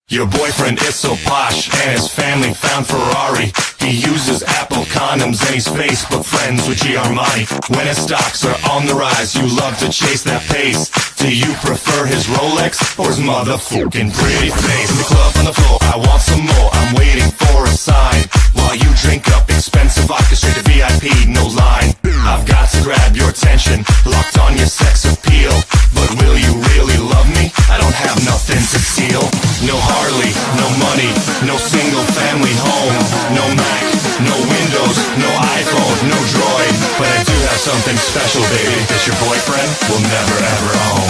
Your boyfriend is so posh, and his family found Ferrari. He uses Apple condoms and he's Facebook friends with G Armani. When his stocks are on the rise, you love to chase that pace. Do you prefer his Rolex or his motherfucking pretty face? In the club on the floor, I want some more, I'm waiting for a sign. While you drink up expensive vodka straight to VIP, no line. I've got to grab your attention, locked on your sex appeal. But will you really love me? I don't have nothing to steal. No Harley, no money, no single family home. No Mac, no Windows, no iPhone, no Droid. But I do have something special, baby, that your boyfriend will never ever own.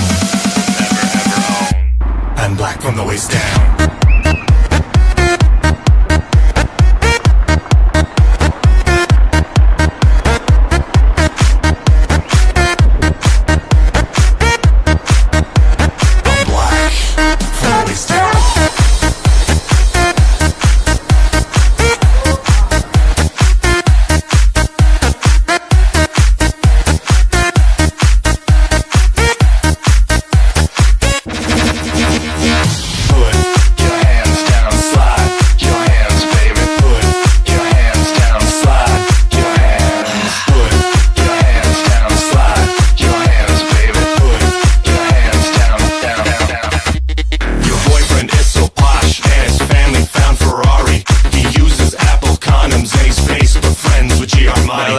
Never ever own. I'm black from the waist down.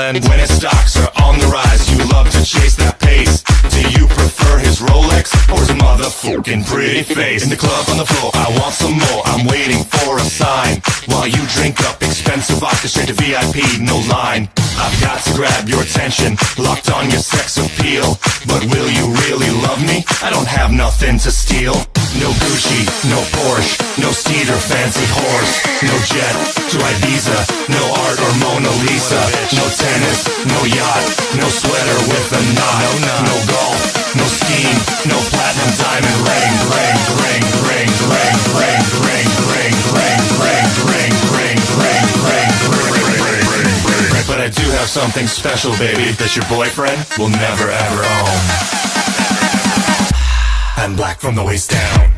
When his stocks are on the rise, you love to chase that pace. Do you prefer his Rolex or his motherfucking pretty face? In the club on the floor, I want some more, I'm waiting for a sign. While you drink up expensive vodka straight to VIP, no line. I've got to grab your attention, locked on your sex appeal. But will you really love me? I don't have nothing to steal. No Gucci, no Porsche, no steed or fancy horse. No jet to Ibiza, no art or Mona Lisa. No tennis, no yacht, no sweater with a knot. No golf, no skiing, no platinum diamond ring. Ring, ring, ring, ring, ring, ring, ring, ring, ring, ring, ring, ring, ring. But I do have something special, baby, that your boyfriend will never ever own. I'm black from the waist down.